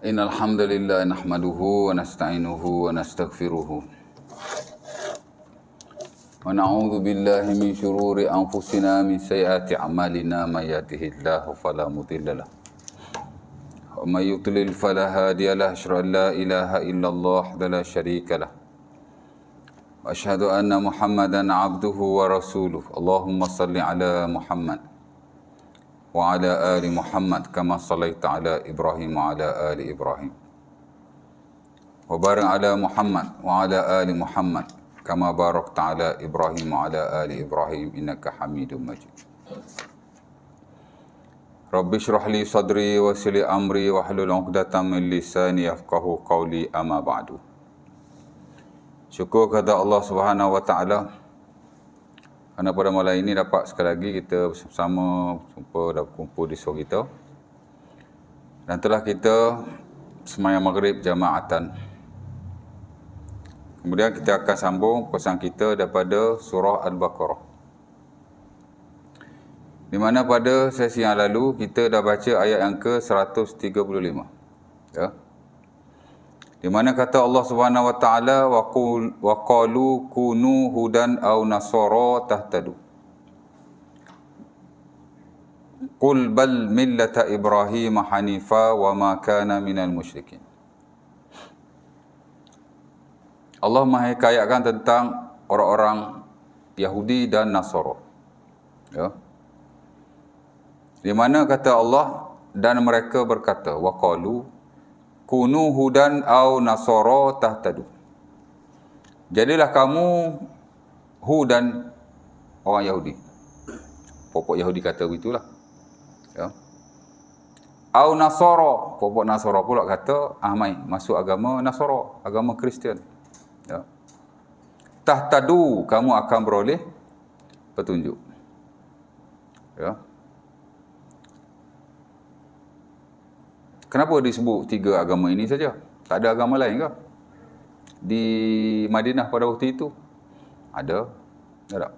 Innal hamdalillah nahmaduhu wa nasta'inuhu wa nastaghfiruh. Wa na'udzu billahi min shururi anfusina min sayyiati a'malina may yahdihillahu fala mudilla lahu wa may yudlil fala hadiya lahu. Asyhadu an la ilaha illallah wa la syarika lahu. Wa asyhadu anna Muhammadan 'abduhu wa rasuluh. Allahumma shalli ala Muhammad wa ala ali Muhammad kama shallaita ala Ibrahim wa ala ali Ibrahim. Wa barik ala Muhammad wa ala ali Muhammad kama barakta ala Ibrahim wa ala ali Ibrahim innaka Hamidum Majid. Rabbi shrah li sadri wa yassir li amri wa hlul 'uqdatam min lisani yafqahu qawli, amma ba'du. Syukur kepada Allah Subhanahu wa taala kerana pada malam ini dapat sekali lagi kita bersama dan berkumpul di surau kita. Dan telah kita sembahyang maghrib jamaatan. Kemudian kita akan sambung pesan kita daripada surah Al-Baqarah. Di mana pada sesi yang lalu kita dah baca ayat yang ke-135. Ya. Di mana kata Allah Subhanahu wa taala wa qalu kunu hudan aw nasara tahtadu. Qul bal millata Ibrahim hanifa wa ma kana minal musyrikin. Allah menghikayatkan tentang orang-orang Yahudi dan Nasara. Ya. Di mana kata Allah, dan mereka berkata, wa qalu kunu hudan aw nasara tahtadu. Jadilah kamu hudan, orang Yahudi. Pokok Yahudi kata begitulah. Ya. Aw nasara, pokok Nasara pula kata, mai masuk agama Nasara, agama Kristian. Ya. Tahtadu, kamu akan beroleh petunjuk. Ya. Kenapa disebut tiga agama ini saja? Tak ada agama lain ke? Di Madinah pada waktu itu ada, tak?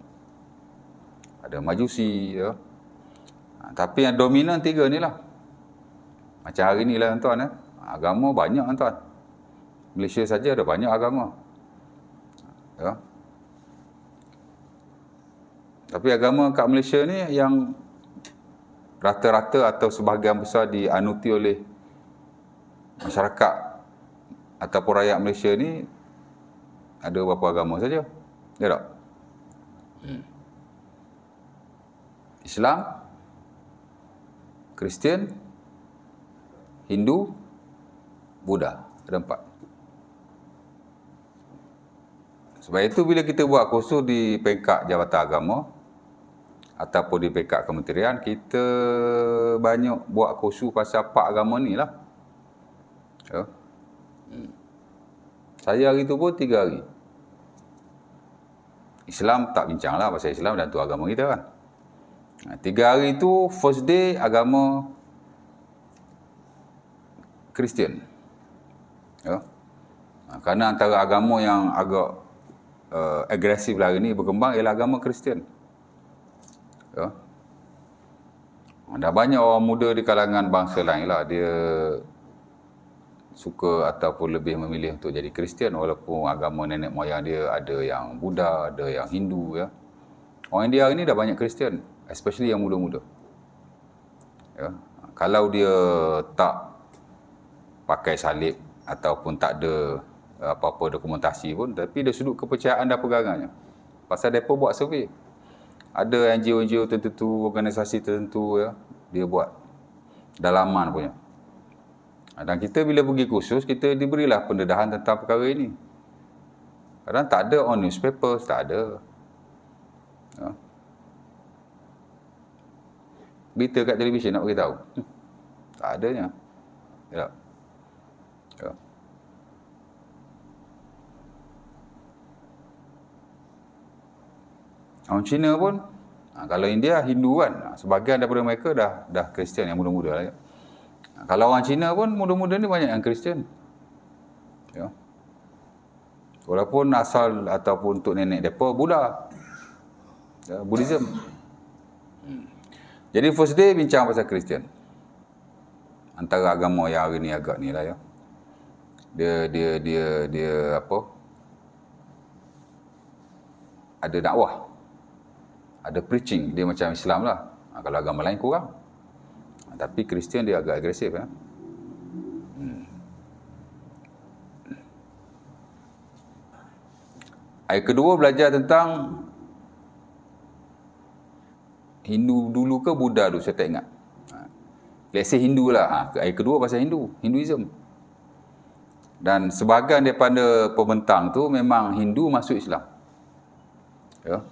Ada Majusi, ya. Tapi yang dominan tiga ni lah. Macam hari ni lah tuan, agama banyak tuan. Malaysia saja ada banyak agama. Ya. Tapi agama kat Malaysia ni yang rata-rata atau sebahagian besar dianuti oleh masyarakat ataupun rakyat Malaysia ni ada beberapa agama saja. Ya tak? Islam, Kristian, Hindu, Buddha. Ada 4. Sebab itu bila kita buat kursus di peringkat Jabatan Agama ataupun di peringkat kementerian, kita banyak buat kursus pasal 4 agama ni lah. Ya. Saya hari tu pun 3 hari. Islam tak bincang lah pasal Islam dan tu agama kita kan. 3 hari tu first day agama Kristian. Ya. Kerana antara agama yang agak agresif hari ni berkembang ialah agama Kristian. Ya. Dah banyak orang muda di kalangan bangsa lain lah, dia suka ataupun lebih memilih untuk jadi Kristian walaupun agama nenek moyang dia ada yang Buddha, ada yang Hindu. Ya. Orang India hari ni dah banyak Kristian, especially yang muda-muda. Ya. Kalau dia tak pakai salib ataupun tak ada apa-apa dokumentasi pun, tapi dari sudut kepercayaan dan pegangannya. Pasal mereka buat survey. Ada NGO-NGO tertentu, organisasi tertentu, ya, dia buat dalaman punya. Dan kita bila pergi kursus, kita diberilah pendedahan tentang perkara ini. Kadang tak ada on newspaper, tak ada. Ya. Berita kat televisyen nak beritahu. Tak adanya. Ya. Ya. Orang Cina pun, kalau India Hindu kan, sebahagian daripada mereka dah Kristian yang muda-muda lah. Ya. Kalau orang Cina pun muda-muda ni banyak yang Kristian. Ya. Walaupun asal ataupun untuk nenek mereka Buddha. Ya, Buddhism. Jadi first day bincang pasal Kristian. antara agama yang hari ni agak ni lah ya. Dia apa? Ada dakwah. Ada preaching, dia macam Islam lah. Kalau agama lain kurang. Tapi Kristian dia agak agresif ya. Ayat kedua belajar tentang Hindu dulu ke Buddha dulu, saya tak ingat. Let's say Hindu lah. Ayat kedua pasal Hinduism. Dan sebahagian daripada pembentang tu memang Hindu masuk Islam. Ya.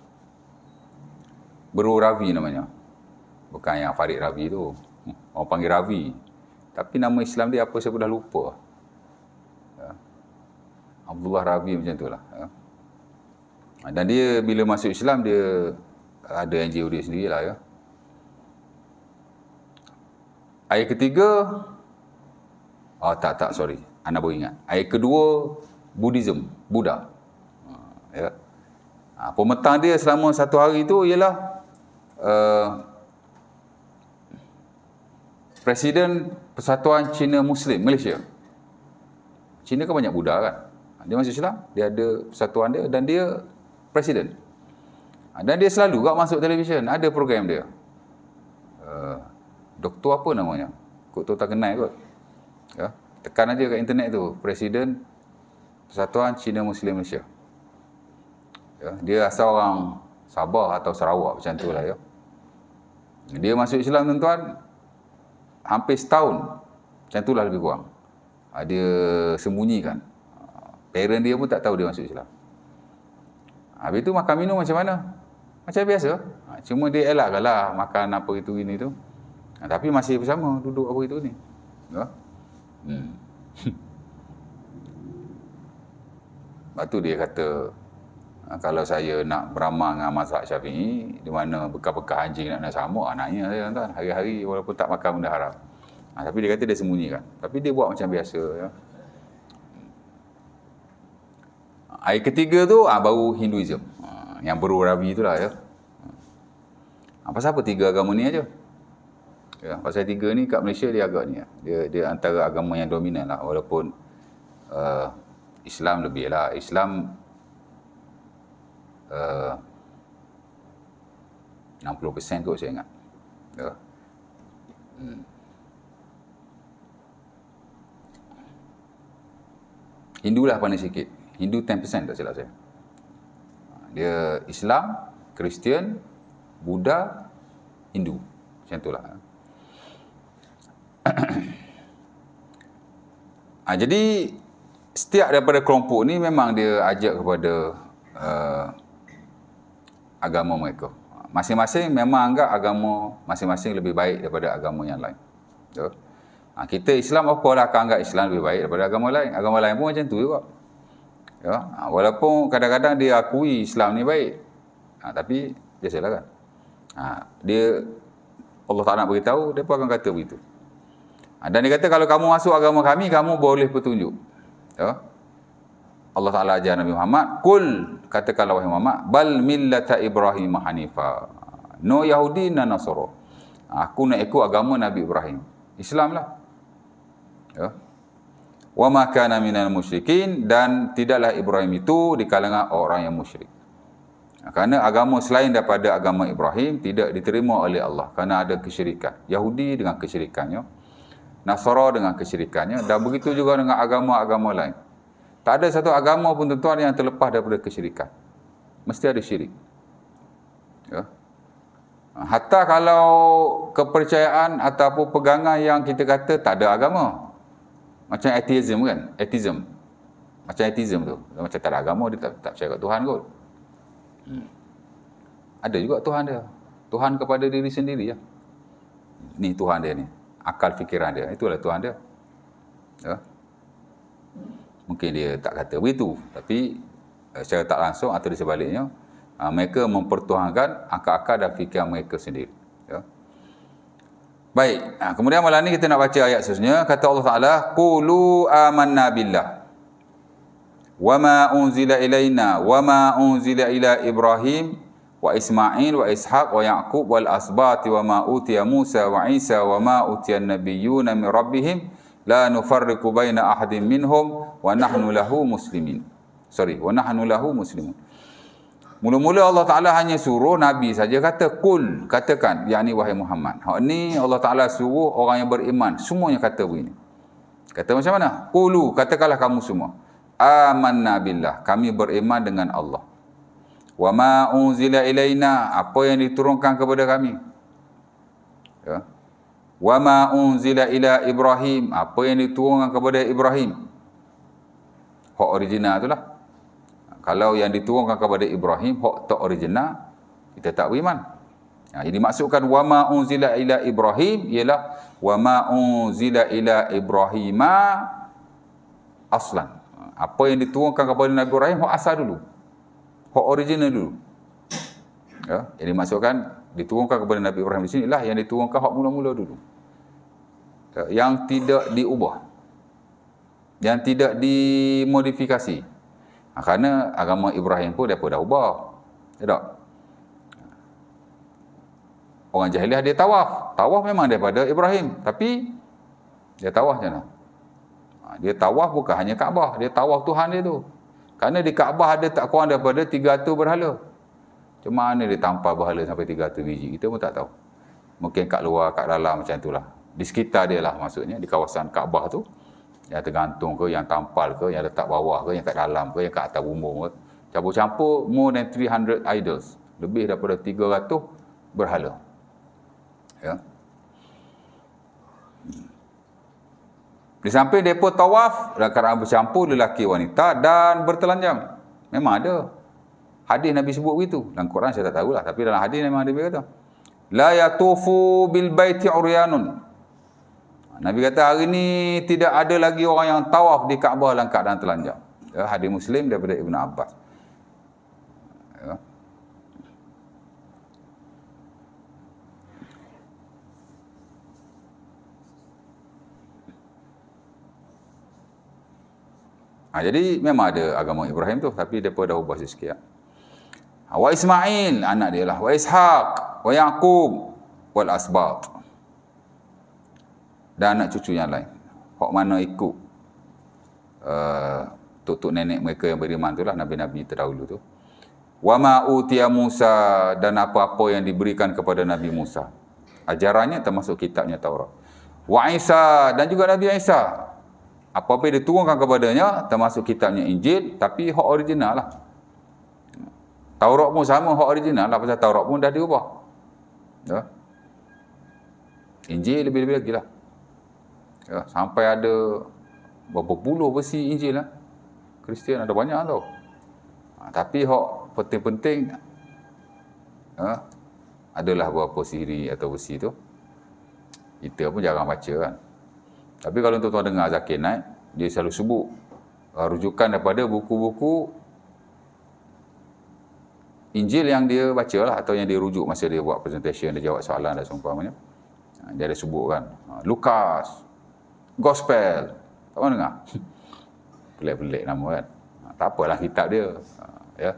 Bro Ravi namanya. Bukan yang Farid Ravi tu. Orang panggil Ravi. Tapi nama Islam dia apa saya pun dah lupa. Ya. Abdullah Ravi macam tu lah. Ya. Dan dia bila masuk Islam dia ada NGO dia sendirilah ya. Ayat ketiga, sorry. Anda baru ingat. Ayat kedua, Buddhism, Buddha. Ya. Pemetang dia selama satu hari itu ialah Presiden Persatuan Cina Muslim Malaysia. Cina kan banyak Buddha kan. Dia masuk Islam, dia ada persatuan dia dan dia Presiden. Dan dia selalu kat masuk televisyen, ada program dia. Doktor apa namanya? Kok tu tak kenal kot. Ya. Tekan aja kat internet tu, Presiden Persatuan Cina Muslim Malaysia. Ya. Dia asal orang Sabah atau Sarawak macam tu lah ya. Dia masuk Islam tuan-tuan hampir setahun. Macam tu lah lebih kurang. Dia sembunyikan. Parent dia pun tak tahu dia masuk Islam. Habis tu makan minum macam mana? Macam biasa. Cuma dia elakkanlah makan apa itu ini tu. Tapi masih bersama duduk apa itu ni. Ya. Lepas tu dia kata, kalau saya nak beramal dengan mazhab Syafi'i, di mana bekas-bekas anjing nak sama, anaknya saya tuan, hari-hari walaupun tak makan benda haram. Tapi dia kata dia sembunyikan. Tapi dia buat macam biasa. Ya. Ayat ketiga tu baru Hinduism. Yang Bro Ravi itulah ya. Pasal apa tiga agama ni aja? Ya, pasal tiga ni kat Malaysia dia agak ni. Dia antara agama yang dominan lah. Walaupun Islam lebih lah. Islam 60% kot saya ingat. Ya. Hindu lah paling sikit. Hindu 10% tak silap saya. Dia Islam, Kristian, Buddha, Hindu. Macam itulah. Jadi setiap daripada kelompok ni memang dia ajak kepada agama mereka. Masing-masing memang anggap agama masing-masing lebih baik daripada agama yang lain. Ya. Kita Islam apalah akan anggap Islam lebih baik daripada agama lain. Agama lain pun macam tu juga. Ya. Walaupun kadang-kadang dia akui Islam ni baik. Tapi biasalah kan. Dia Allah tak nak beritahu, dia pun akan kata begitu. Dan dia kata kalau kamu masuk agama kami, kamu boleh petunjuk. Ya. Allah Ta'ala ajar Nabi Muhammad, Kul, katakanlah wahai Muhammad, Bal millata Ibrahim Hanifa. No Yahudi na Nasara. Aku nak ikut agama Nabi Ibrahim. Islam lah. Ya. Wa ma kana minal musyrikin, dan tidaklah Ibrahim itu di kalangan orang yang musyrik. Kerana agama selain daripada agama Ibrahim tidak diterima oleh Allah kerana ada kesyirikan. Yahudi dengan kesyirikannya, Nasara dengan kesyirikannya, dan begitu juga dengan agama-agama lain. Tak ada satu agama pun tuan-tuan yang terlepas daripada kesyirikan. Mesti ada syirik. Ya. Hatta kalau kepercayaan ataupun pegangan yang kita kata tak ada agama. Macam atheism kan? Atheism. Macam atheism tu. Macam tak ada agama, dia tak percaya kat Tuhan kot. Ada juga Tuhan dia. Tuhan kepada diri sendiri ya. Ni Tuhan dia ni. Akal fikiran dia. Itulah Tuhan dia. Ya. Mungkin dia tak kata begitu, tapi secara tak langsung atau di sebaliknya, mereka mempertuhankan akal-akal dan fikiran mereka sendiri. Ya. Baik, kemudian malam ni kita nak baca ayat seterusnya. Kata Allah Ta'ala, Qulu amanna billah wa ma unzila ilaina wa ma unzila ila Ibrahim wa Ismail wa Ishaq wa Yaqub wal asbati wa ma utiya Musa wa Isa wa ma utiya an-nabiyyuna min rabbihim la nufarriqu baina ahadin minhum wa nahnu lahu muslimin. Wa nahnu lahu muslimun. Mula-mula Allah Ta'ala hanya suruh Nabi saja kata kul, katakan, yakni wahai Muhammad. Hak ni Allah Ta'ala suruh orang yang beriman, semuanya kata begini. Kata macam mana? Qulu, katakanlah kamu semua. Amanna billah, kami beriman dengan Allah. Wa ma unzila ilaina, apa yang diturunkan kepada kami. Ya. Wa ma unzila ila Ibrahim, apa yang diturunkan kepada Ibrahim. Hak original itulah. Kalau yang diturunkan kepada Ibrahim, hak tak original, kita tak beriman. Jadi maksudkan wa ma unzila ila Ibrahim ialah wa ma unzila ila Ibrahima aslan. Apa yang diturunkan kepada Nabi Ibrahim, hak asal dulu. Hak original dulu. Ya, jadi maksudkan diturunkan kepada Nabi Ibrahim di sini lah yang diturunkan hak mula-mula dulu. Ya, yang tidak diubah. Yang tidak dimodifikasi. Kerana agama Ibrahim pun mereka dah ubah. Ya tak? Orang jahiliah dia tawaf. Tawaf memang daripada Ibrahim. Tapi dia tawaf macam mana? Dia tawaf bukan hanya Kaabah. Dia tawaf Tuhan dia tu. Kerana di Kaabah ada tak kurang daripada 300 berhala. Macam mana dia tampal berhala sampai 300 biji? Kita pun tak tahu. Mungkin kat luar, kat dalam macam itulah. Di sekitar dia lah maksudnya. Di kawasan Kaabah tu. Yang tergantung ke, yang tampal ke, yang letak bawah ke, yang kat dalam ke, yang kat atas bumbung ke. Campur-campur more than 300 idols. Lebih daripada 300 berhala. Ya. Di samping mereka tawaf, dalam keadaan bercampur lelaki wanita dan bertelanjang. Memang ada. Hadis Nabi sebut begitu. Dalam Quran saya tak tahulah. Tapi dalam hadis memang ada berkata. La yatufu bil baiti uryanun. Nabi kata hari ni tidak ada lagi orang yang tawaf di Kaabah dalam keadaan telanjang. Ya, hadis Muslim daripada Ibn Abbas. Ya. Jadi memang ada agama Ibrahim tu, tapi mereka dah ubah sikit. Wa Ismail, anak dia lah. Wa Ishaq, wa Yaqub, wal asbat. Dan anak cucu yang lain. Hak mana ikut tok nenek mereka yang beriman itulah Nabi-Nabi terdahulu tu. Wa ma utiya Musa, dan apa-apa yang diberikan kepada Nabi Musa. Ajarannya termasuk kitabnya Taurat. Wa Isa, dan juga Nabi Isa. Apa-apa yang diturunkan kepadanya termasuk kitabnya Injil, tapi hak original lah. Taurat pun sama, hak original lah, pasal Taurat pun dah diubah. Ya. Injil lebih-lebih lagi lah. Ya, sampai ada berapa puluh versi Injil lah. Kristian ada banyak tau. Tapi hak penting-penting adalah beberapa siri atau versi tu. Kita pun jarang baca kan. Tapi kalau tuan-tuan dengar Zakir Naik, dia selalu sebut rujukan daripada buku-buku Injil yang dia baca lah, atau yang dia rujuk masa dia buat presentation, dia jawab soalan dan seumpamanya. Dia ada sebut kan, Lukas, Gospel, tak mana dengar? Pelik-pelik nama kan. Tak apalah kitab dia. Ya.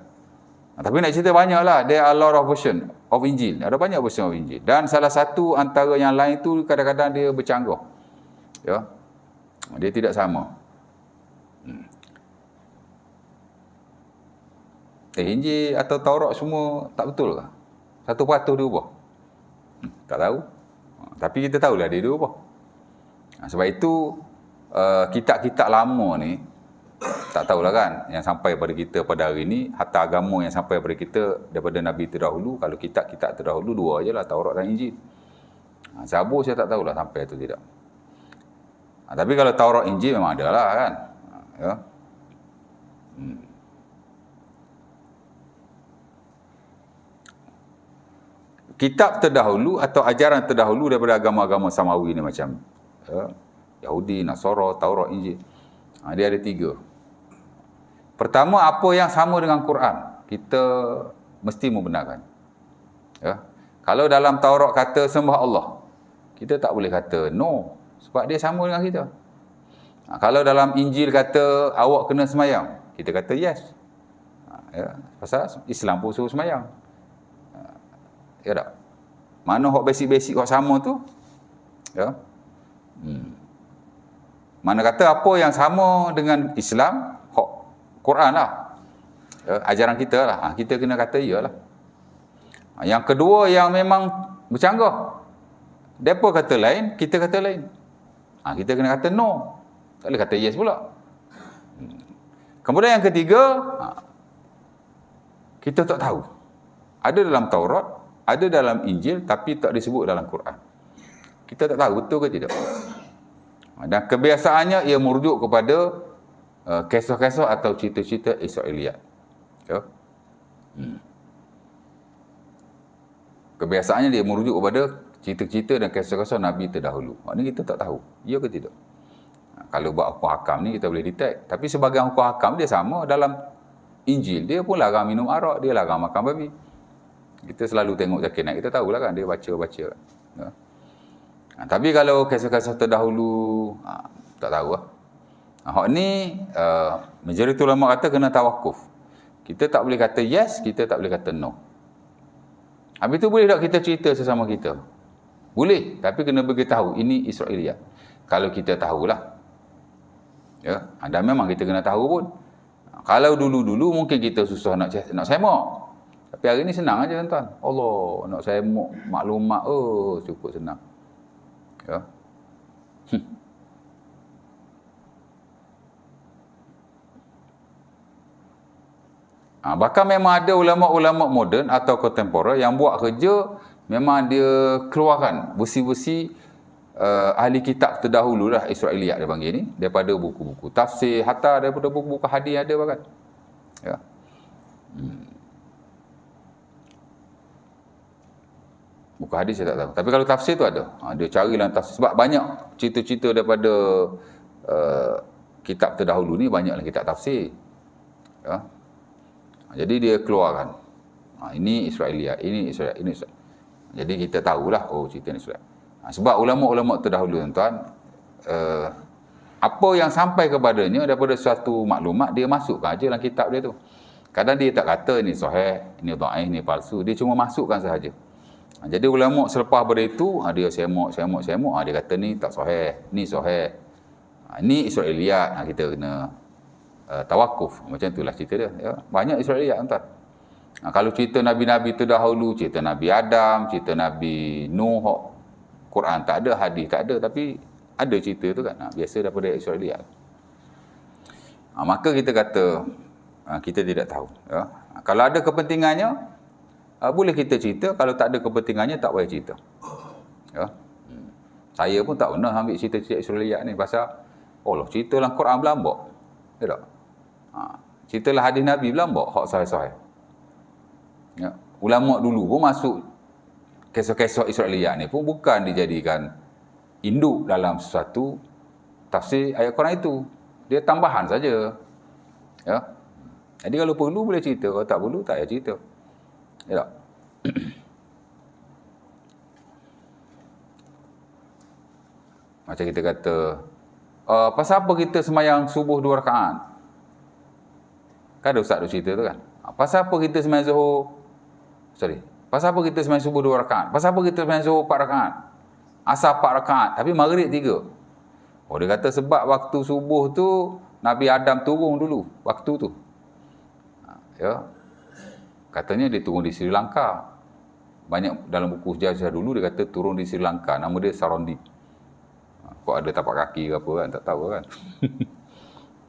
Tapi nak cerita banyak lah, there are a lot of version of Injil. Ada banyak version of Injil. Dan salah satu antara yang lain tu kadang-kadang dia bercanggah. Ya. Dia tidak sama. Injil atau Taurat semua tak betul ke? Satu peratus dia ubah? Tak tahu. Tapi kita tahulah dia ubah. Sebab itu kitab-kitab lama ni tak tahulah kan, yang sampai pada kita pada hari ni, hatta agama yang sampai pada kita daripada Nabi terdahulu, kalau kitab-kitab terdahulu dua je lah, Taurat dan Injil. Zabur saya tak tahulah sampai itu tidak. Tapi kalau Taurat Injil memang ada lah kan. Ya. Kitab terdahulu atau ajaran terdahulu daripada agama-agama Samawi ni macam Yahudi, Nasara, Taurat, Injil. Dia ada 3. Pertama, apa yang sama dengan Quran, kita mesti membenarkan. Ya. Kalau dalam Taurat kata sembah Allah, kita tak boleh kata no, sebab dia sama dengan kita. Kalau dalam Injil kata awak kena semayang, kita kata yes. Ya. Pasal Islam pun suruh semayang. Ya tak? Mana hak basic-basic hak sama tu? Ya. Mana kata apa yang sama dengan Islam, hak Quran lah. Ya, ajaran kita lah. Kita kena kata iyalah. Yang kedua yang memang bercanggah. Depa kata lain, kita kata lain. Kita kena kata no. Tak boleh kata yes pula. Kemudian yang ketiga, kita tak tahu. Ada dalam Taurat, ada dalam Injil, tapi tak disebut dalam Quran. Kita tak tahu betul ke tidak. Dan kebiasaannya ia merujuk kepada kisah-kisah atau cerita-cerita Israeliat. Ya. Kebiasaannya dia merujuk kepada cerita-cerita dan kisah-kisah Nabi terdahulu. Maknanya kita tak tahu. Ya ke tidak? Kalau buat hukum hakam ni kita boleh detect. Tapi sebagian hukum hakam dia sama dalam Injil. Dia pun larang minum arak, dia larang makan babi. Kita selalu tengok Zakir Naik, kita tahulah kan, dia baca-baca. Ya. Tapi kalau kisah-kisah terdahulu, tak tahu lah. Hak ni, majoriti ulama kata kena tawakuf. Kita tak boleh kata yes, kita tak boleh kata no. Habis tu boleh tak kita cerita sesama kita? Boleh, tapi kena beritahu ini Israeliat. Kalau kita tahulah. Ya, dan memang kita kena tahu pun. Kalau dulu-dulu mungkin kita susah nak semak. Tapi hari ni senang aja tuan-tuan. Allah, nak semak maklumat, cukup senang. Ya. Bahkan memang ada ulama-ulama moden atau kontemporer yang buat kerja, memang dia keluarkan besi-besi ahli kitab terdahulu lah, Israeliat dia panggil ni, daripada buku-buku tafsir, hatta daripada buku-buku hadis ada bahkan. Ya. Buku hadis saya tak tahu. Tapi kalau tafsir tu ada. Dia carilah tafsir. Sebab banyak cerita-cerita daripada kitab terdahulu ni, banyaklah kitab tafsir. Ya. Jadi dia keluarkan. Ini Israeliat, ini Israeliat, ini Israeliat. Jadi kita tahulah, cerita ni Israeliat. Sebab ulama-ulama terdahulu tuan-tuan, apa yang sampai kepadanya daripada suatu maklumat, dia masukkan aja dalam kitab dia tu. Kadang dia tak kata ni sahih, ni dhaif, ni palsu. Dia cuma masukkan sahaja. Jadi ulama selepas pada itu, dia semak. Dia kata ni tak sahih, ni sahih. Ni Israeliat. Kita kena tawakuf. Macam itulah cerita dia. Ya. Banyak Israeliat tuan-tuan. Kalau cerita Nabi-Nabi terdahulu, cerita Nabi Adam, cerita Nabi Nuh, Quran tak ada, hadis tak ada, tapi ada cerita tu kan. Biasa daripada Israeliat. Maka kita kata, kita tidak tahu. Ya. Kalau ada kepentingannya, boleh kita cerita. Kalau tak ada kepentingannya, tak payah cerita. Ya. Saya pun tak pernah ambil cerita-cerita Israeliat ni pasal, cerita dalam Quran berlambak. Ya tak? Cerita lah hadis Nabi berlambak, hak sahih-sahih. Ya. Ulama dulu pun masuk kisah-kisah Israeliat ni pun bukan dijadikan induk dalam sesuatu tafsir ayat Quran itu. Dia tambahan saja. Ya. Jadi kalau perlu boleh cerita, kalau tak perlu tak payah cerita. Ya tak? Macam kita kata, pasal apa kita semayang subuh 2 rakaat? Kan ada ustaz tu cerita tu kan? Pasal apa kita semayang zuhur? Pasal apa kita semayang subuh 2 rakaat? Pasal apa kita semayang zuhur 4 rakaat? Asar 4 rakaat, tapi maghrib 3. Dia kata sebab waktu subuh tu Nabi Adam turun dulu waktu tu. Ya. Katanya dia turun di Sri Lanka. Banyak dalam buku sejarah dulu dia kata turun di Sri Lanka, nama dia Sarandip. Kok ada tapak kaki ke apa kan, tak tahu kan.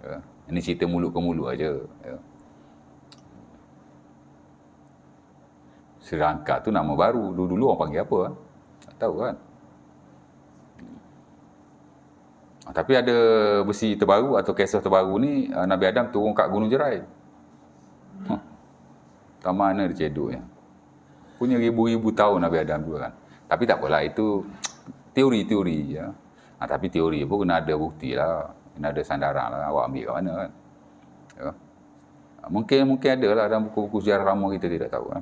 Ya. Ini cerita mulut ke mulut aja. Ya. Sri Lanka tu nama baru. Dulu orang panggil apa? Tak tahu kan. Tapi ada besi terbaru atau kisah terbaru ni, Nabi Adam turun kat Gunung Jerai. Tak mana dia cedoknya. Punya ribu-ribu tahun Nabi Adam dulu kan. Tapi tak apalah, itu teori-teori. Ya. Tapi teori pun kena ada bukti lah. Kena ada sandaran lah. Awak ambil kat mana kan. Ya. Mungkin ada lah dalam buku-buku sejarah lama, kita tidak tahu kan.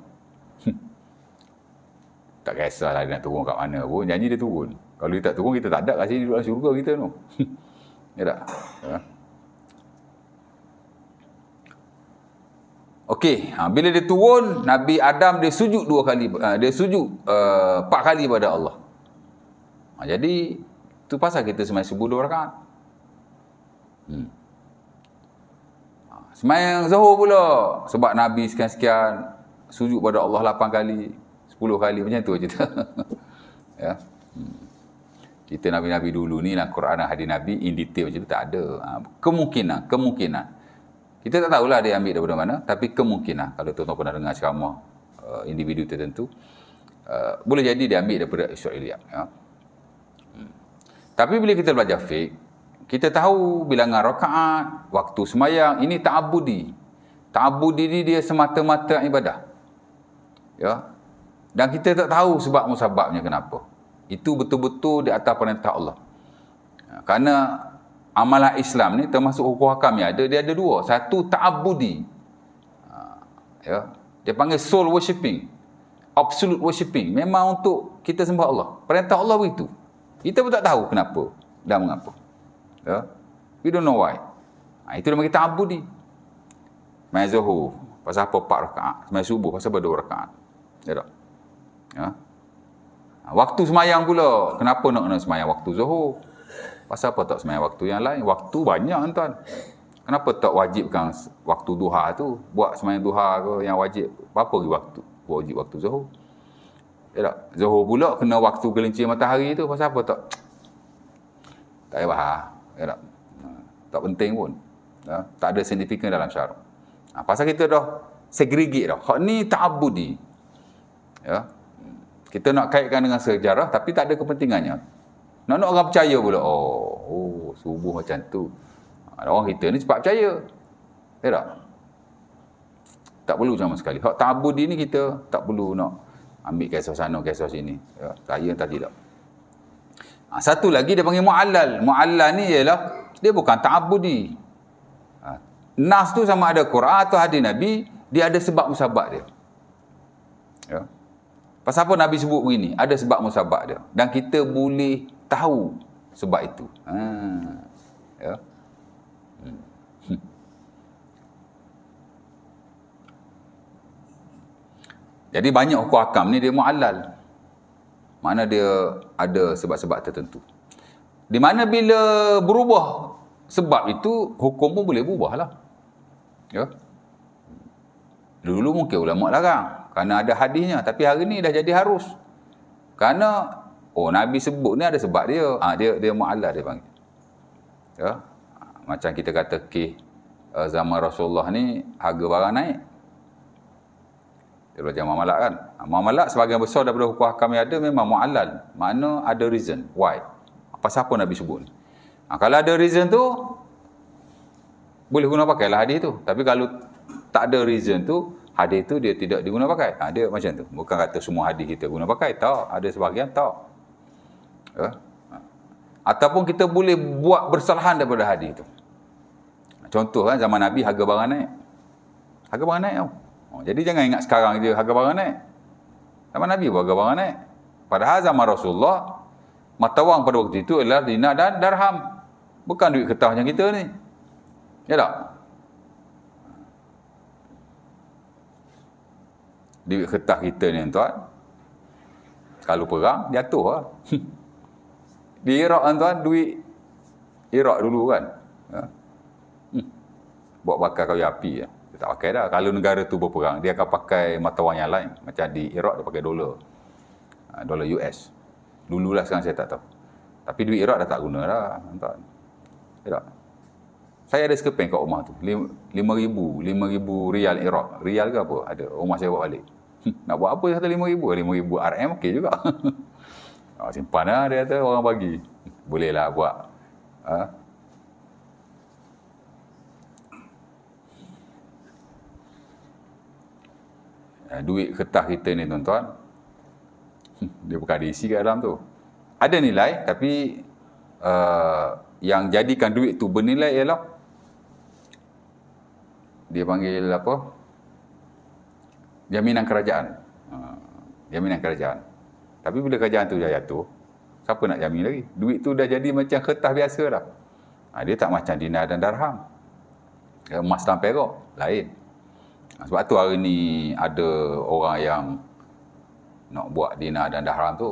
Tak kisahlah dia nak turun kat mana pun, janji dia turun. Kalau dia tak turun, kita tak ada kat sini, duduk dalam syurga kita tu. Ya tak? Ya. Okey, bila dia turun, Nabi Adam dia sujud 2 kali, dia sujud 4 kali pada Allah. Jadi tu pasal kita sembahyang subuh 2 rakaat. Sembahyang Zuhur pula, sebab Nabi sekian-sekian sujud pada Allah 8 kali, 10 kali, macam tu cerita. Ya. Kita Nabi-Nabi dulu ni dalam Quran dan hadis Nabi in detail macam tu tak ada. Kemungkinan. Kita tak tahulah dia ambil daripada mana, tapi kemungkinan kalau tuan-tuan pernah dengar ceramah individu tertentu, boleh jadi dia ambil daripada Israiliyat. Ya. Tapi bila kita belajar fiqh, kita tahu bilangan rakaat, waktu sembahyang, ini ta'abudi. Ta'abudi ni dia semata-mata ibadah. Ya. Dan kita tak tahu sebab musababnya kenapa. Itu betul-betul di atas perintah Allah. Kerana amalan Islam ni termasuk hukum hakam yang ada, dia ada 2. Satu ta'abudi. Ya. Dia panggil soul worshipping. Absolute worshipping. Memang untuk kita sembah Allah. Perintah Allah begitu. Kita pun tak tahu kenapa dan mengapa. Ya. We don't know why. Itu dia panggil ta'abudi. Sembahyang Zuhur, pasal apa 4 rakaat? Sembahyang subuh, pasal apa 2 rakaat? Ya tak? Ya. Waktu sembahyang pula, kenapa nak kena sembahyang waktu Zuhur? Pasal apa tak sembahyang waktu yang lain? Waktu banyak tuan. Kenapa tak wajibkan waktu duha tu? Buat sembahyang duha ke yang wajib? Apa lagi waktu? Wajib waktu Zuhur. Ya tak? Zuhur pula kena waktu gelincir matahari tu, pasal apa tak? Tak payah bahas. Ya tak? Tak penting pun. Ya? Tak ada signifikan dalam syarak. Pasal kita dah segregate dah. Hak ni ta'abudi. Ya. Kita nak kaitkan dengan sejarah tapi tak ada kepentingannya. Nak orang percaya pula. Oh, subuh macam tu. Orang kita ni cepat percaya. Ya tak? Tak perlu sama sekali. Hak ta'abudi ni kita tak perlu nak ambil kisah sana, kisah sini. Ya, saya tadi tak. Satu lagi dia panggil mu'allal. Mu'allal ni ialah dia bukan ta'abudi. Nas tu sama ada Quran atau hadis Nabi, dia ada sebab musabab dia. Ya. Pasal apa Nabi sebut begini? Ada sebab musabab dia. Dan kita boleh tahu sebab itu. Ya. Jadi banyak hukum hakam ni dia mu'allal. Mana dia ada sebab-sebab tertentu. Di mana bila berubah sebab itu, hukum pun boleh berubah lah. Ya. Dulu mungkin ulama larang kerana ada hadisnya, tapi hari ni dah jadi harus. Kerana Nabi sebut ni ada sebab dia. Dia mu'allal dia panggil. Ya. Macam kita kata zaman Rasulullah ni harga barang naik. Dia belajar muamalat kan. Muamalat sebahagian besar daripada hukum hakam yang ada memang mu'allal. Makna ada reason. Why? Pasal apa Nabi sebut ni? Kalau ada reason tu, boleh guna pakailah hadis tu. Tapi kalau tak ada reason tu, hadis tu dia tidak diguna pakai. Dia macam tu. Bukan kata semua hadis kita guna pakai. Tak. Ada sebahagian tak. Ya? Ataupun kita boleh buat bersalahan daripada hadis tu. Contoh kan, zaman Nabi harga barang naik. Harga barang naik tau. Jadi jangan ingat sekarang je harga barang naik. Zaman Nabi pun harga barang naik. Padahal zaman Rasulullah, mata wang pada waktu itu adalah dinar dan darham. Bukan duit kertas macam kita ni. Ya tak? Duit kertas kita ni tuan, kalau perang, jatuh lah. Di Iraq tuan, duit Iraq dulu kan. Buat bakar kayu api. Dia tak pakai dah. Kalau negara tu berperang, dia akan pakai mata wang yang lain. Macam di Iraq dia pakai dolar. Dolar US. Dululah, sekarang saya tak tahu. Tapi duit Iraq dah tak guna dah. Tuan. Ya tak? Saya ada sekeping kat rumah tu. 5,000 rial Iraq. Rial ke apa? Ada. Rumah saya bawa balik. Nak buat apa kata 5,000? 5,000 RM okey juga. Simpan lah dia kata orang bagi. Bolehlah buat. Duit kertas kita ni tuan-tuan, dia bukan ada isi kat dalam tu. Ada nilai, tapi yang jadikan duit tu bernilai ialah dia panggil apa? Jaminan kerajaan. Jaminan kerajaan. Tapi bila kerajaan tu dah jatuh, siapa nak jamin lagi? Duit tu dah jadi macam kertas biasa dah. Dia tak macam dinar dan darham. Emas dan perak, lain. Sebab tu hari ni ada orang yang nak buat dinar dan darham tu.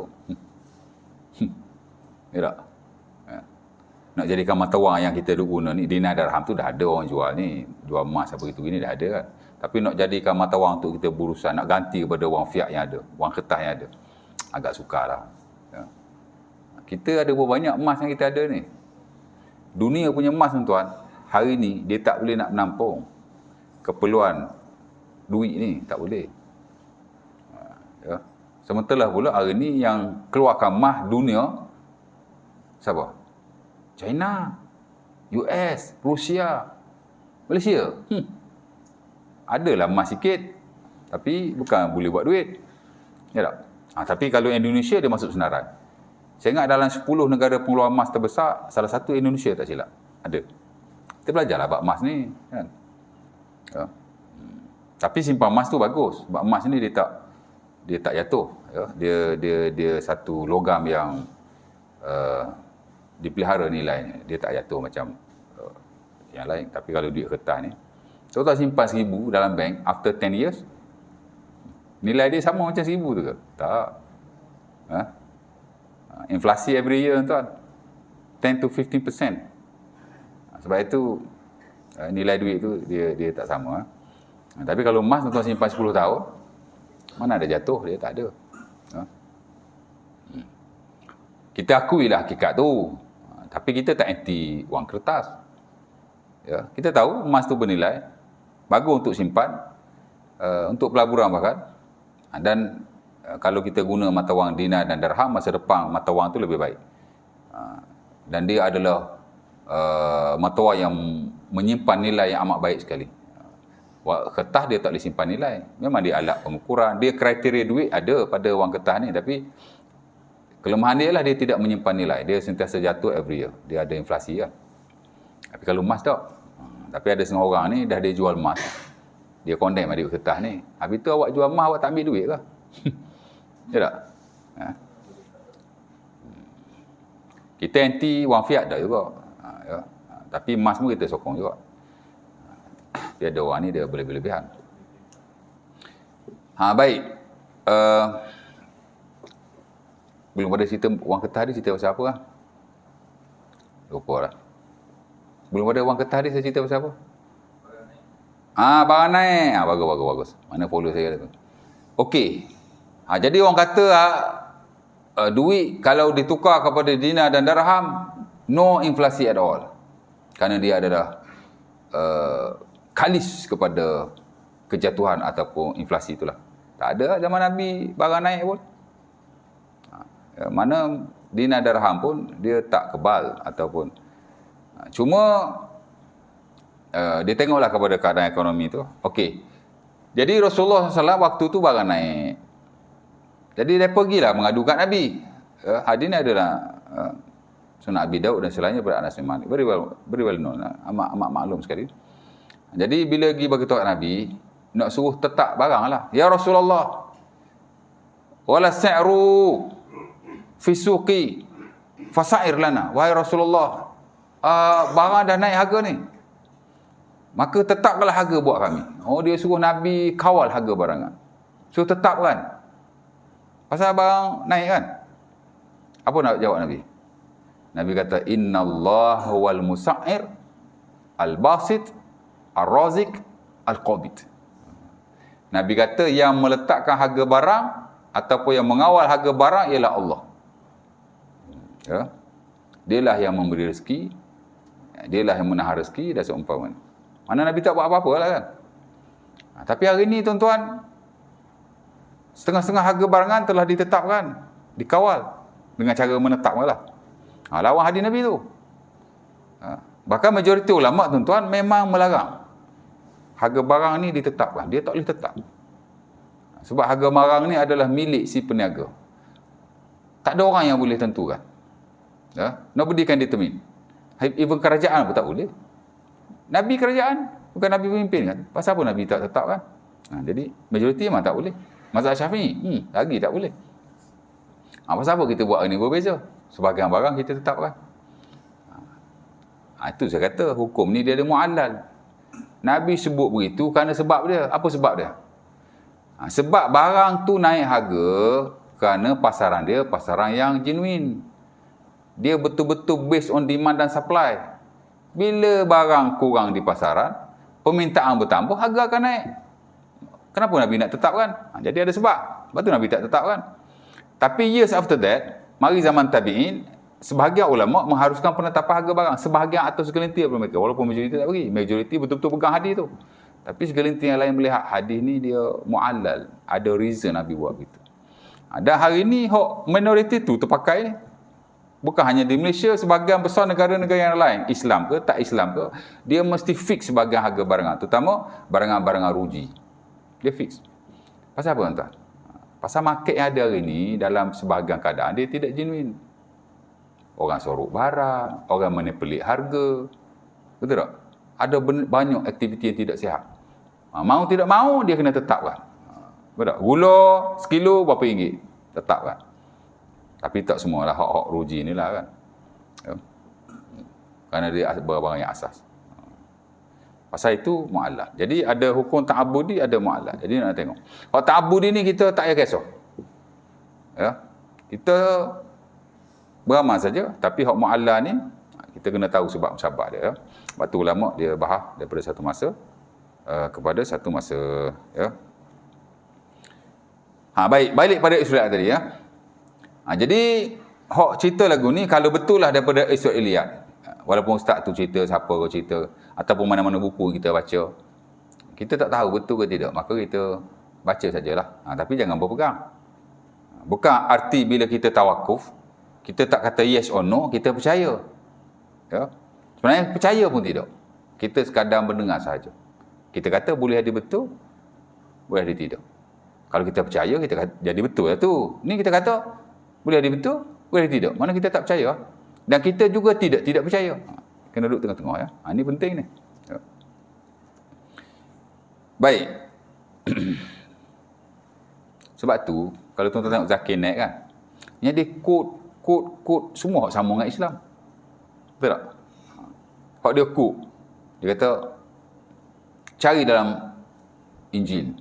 Ya tak? Nak jadikan mata wang yang kita duk guna ni, dinar darham tu dah ada orang jual ni. Jual emas apa gitu gini dah ada kan. Tapi nak jadikan mata wang tu kita berusaha nak ganti kepada wang fiat yang ada, wang kertas yang ada. Agak sukar lah. Ya. Kita ada berapa banyak emas yang kita ada ni. Dunia punya emas tuan-tuan, hari ni dia tak boleh nak menampung keperluan duit ni, tak boleh. Ya. Sementara pula hari ni yang keluarkan emas dunia, siapa? China, US, Rusia, Malaysia. Adalah emas sikit, tapi bukan boleh buat duit. Ya tak? Tapi kalau Indonesia dia masuk senarai. Saya ingat dalam 10 negara pengeluar emas terbesar, salah satu Indonesia tak silap. Ada. Kita belajarlah bab emas ni. Kan? Ya. Tapi simpan emas tu bagus. Sebab emas ni dia tak jatuh. Ya. Dia satu logam yang dipelihara nilainya. Dia tak jatuh macam yang lain. Tapi kalau duit kertas ni, contoh simpan 1,000 dalam bank, after 10 years, nilai dia sama macam 1,000 tu ke? Tak. Inflasi every year tuan, 10 to 15%. Sebab itu nilai duit tu dia tak sama. Tapi kalau emas tuan simpan 10 tahun, mana ada jatuh, dia tak ada. Kita akuilah hakikat tu. Tapi kita tak anti wang kertas. Ya, kita tahu emas tu bernilai, bagus untuk simpan, untuk pelaburan bahkan. Dan kalau kita guna mata wang dinar dan dirham, masa depan mata wang tu lebih baik. Dan dia adalah mata wang yang menyimpan nilai yang amat baik sekali. Kertas dia tak boleh simpan nilai. Memang dia alat pengukuran, dia kriteria duit ada pada wang kertas ni, tapi kelemahan dia lah dia tidak menyimpan nilai. Dia sentiasa jatuh every year. Dia ada inflasi lah. Tapi kalau emas tak. Tapi ada setengah orang ni dah dia jual emas. Dia condemn duit kertas ni. Habis tu awak jual emas, awak tak ambil duit ke? Ya tak? Kita anti wang fiat dah juga. Ya. Tapi emas pun kita sokong juga. Dia ada orang ni dia berlebihan. Baik. Belum pada cerita wang kertas ni, cerita pasal apa lah? Lupa lah. Belum ada wang kertas ni, saya cerita pasal apa? Barang naik. Bagus. Mana follow saya tu? Okey. Jadi orang kata duit kalau ditukar kepada dinar dan dirham, no inflasi at all. Kerana dia adalah kalis kepada kejatuhan ataupun inflasi itulah. Tak ada zaman Nabi barang naik pun. Mana dinar dirham pun dia tak kebal ataupun cuma dia tengoklah kepada keadaan ekonomi tu. Okey. Jadi Rasulullah SAW waktu tu barang naik. Jadi dia pergilah mengadu kat Nabi. Hadis ni adalah Sunan Abi Daud dan selainnya daripada Anas bin Malik. Very well known. Amat maklum sekali. Jadi bila pergi bagi tahu kat Nabi, nak suruh tetap barang lah. Ya Rasulullah, wala sa'ru fi suqi fasair lana. Wahai Rasulullah, barang dah naik harga ni, maka tetapkanlah harga buat kami. Dia suruh Nabi kawal harga barangan. Suruh tetapkan. Pasal barang naik kan. Apa nak jawab Nabi? Nabi kata, innallaha wal musa'ir al-basit ar-razik al-qabid. Nabi kata yang meletakkan harga barang ataupun yang mengawal harga barang ialah Allah. Ya. Dialah yang memberi rezeki, dialah yang menahan rezeki dan seumpamanya. Mana Nabi tak buat apa-apa lah kan. Tapi hari ni tuan-tuan, setengah-setengah harga barangan telah ditetapkan, dikawal dengan cara menetapkan lah. Lawan hadis Nabi tu. Bahkan majoriti ulama tuan-tuan memang melarang harga barang ni ditetapkan. Dia tak boleh tetap. Sebab harga barang ni adalah milik si peniaga. Tak ada orang yang boleh tentukan. Nobody can determine. Even kerajaan pun tak boleh. Nabi kerajaan, bukan Nabi pemimpin kan. Pasal apa Nabi tak tetapkan? Jadi majoriti memang tak boleh. Mazhab Syafi'i lagi tak boleh. Pasal apa kita buat ini berbeza? Sebahagian barang kita tetapkan. Itu saya kata hukum ni dia ada mu'allal. Nabi sebut begitu kerana sebab dia. Apa sebab dia? Sebab barang tu naik harga kerana pasaran dia pasaran yang genuine. Dia betul-betul based on demand dan supply. Bila barang kurang di pasaran, permintaan bertambah, harga akan naik. Kenapa Nabi nak tetapkan? Jadi ada sebab. Sebab tu Nabi tak tetapkan. Tapi years after that, mari zaman tabi'in, sebahagian ulama mengharuskan penetapan harga barang. Sebahagian atau segelintir daripada mereka. Walaupun majoriti tak bagi. Majoriti betul-betul pegang hadis tu. Tapi segelintir yang lain melihat hadis ni dia mu'allal. Ada reason Nabi buat gitu. Dan hari ni minoriti tu terpakai ni. Bukan hanya di Malaysia, sebahagian besar negara-negara yang lain, Islam ke, tak Islam ke, dia mesti fix sebahagian harga barangan. Terutama barangan-barangan ruji. Dia fix. Pasal apa tuan-tuan? Pasal market yang ada hari ni, dalam sebahagian keadaan, dia tidak genuine. Orang sorok barang, orang manipulate harga. Betul tak? Ada banyak aktiviti yang tidak sihat. Mau tidak mau, dia kena tetapkan. Betul tak? Gula, sekilo, berapa ringgit? Tetapkan. Tapi tak semualah hak-hak ruji ni lah kan. Ya. Kerana dia barang yang asas. Pasal itu mu'allal. Jadi ada hukum ta'abudi, ada mu'allal. Jadi nak tengok. Hak ta'abudi ni kita tak payah kisah. Ya. Kita beramal saja. Tapi hak mu'allal ni, kita kena tahu sebab-sebab dia. Ya. Sebab tu ulama dia bahas daripada satu masa kepada satu masa. Ya. Baik, balik pada Israel tadi ya. Jadi hak cerita lagu ni kalau betul lah daripada Israiliyat, walaupun ustaz tu cerita, siapa kau cerita, ataupun mana-mana buku kita baca, kita tak tahu betul ke tidak, maka kita baca sajalah. Tapi jangan berpegang. Bukan arti bila kita tawakuf, kita tak kata yes or no, kita percaya. Ya? Sebenarnya percaya pun tidak. Kita sekadar mendengar sahaja. Kita kata boleh jadi betul, boleh jadi tidak. Kalau kita percaya, kita kata, jadi betul lah tu. Ni kita kata boleh jadi betul, boleh jadi tidak. Mana kita tak percaya. Dan kita juga tidak percaya. Kena duduk tengah-tengah ya. Ini penting ni. Ya. Baik. Sebab tu, kalau tuan-tuan tengok Zakir naik kan, yang dia quote semua hak sama dengan Islam. Betul tak? Hak dia quote. Dia kata, cari dalam Injil.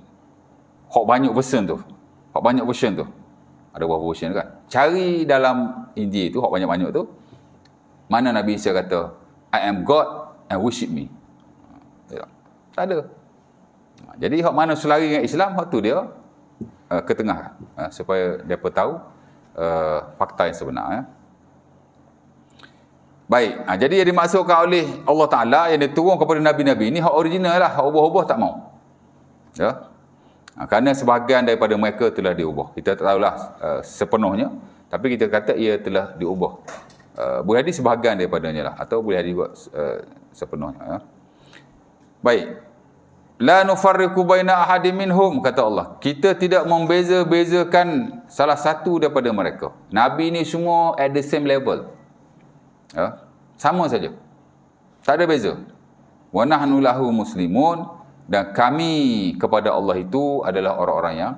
Hak banyak version tu. Hak banyak version tu. Ada beberapa version kan. Cari dalam Injil tu, hak banyak-banyak tu, mana Nabi Isa kata, I am God and worship me. Tak ada. Jadi hak mana selari dengan Islam, hak tu dia ke tengah. Supaya mereka tahu fakta yang sebenar. Ya. Baik. Jadi yang dimaksudkan oleh Allah Ta'ala yang diturun kepada Nabi-Nabi ni, hak original lah. Hak ubah-ubah tak mau. Ya. Kerana sebahagian daripada mereka telah diubah. Kita tak tahulah sepenuhnya, tapi kita kata ia telah diubah. Boleh jadi sebahagian daripadanya lah, atau boleh jadi sepenuhnya. Baik. La nufarriqu baina ahadin minhum, kata Allah. Kita tidak membeza-bezakan salah satu daripada mereka. Nabi ni semua at the same level. Ya? Sama saja. Tak ada beza. Wa nahnu lahu muslimun. Dan kami kepada Allah itu adalah orang-orang yang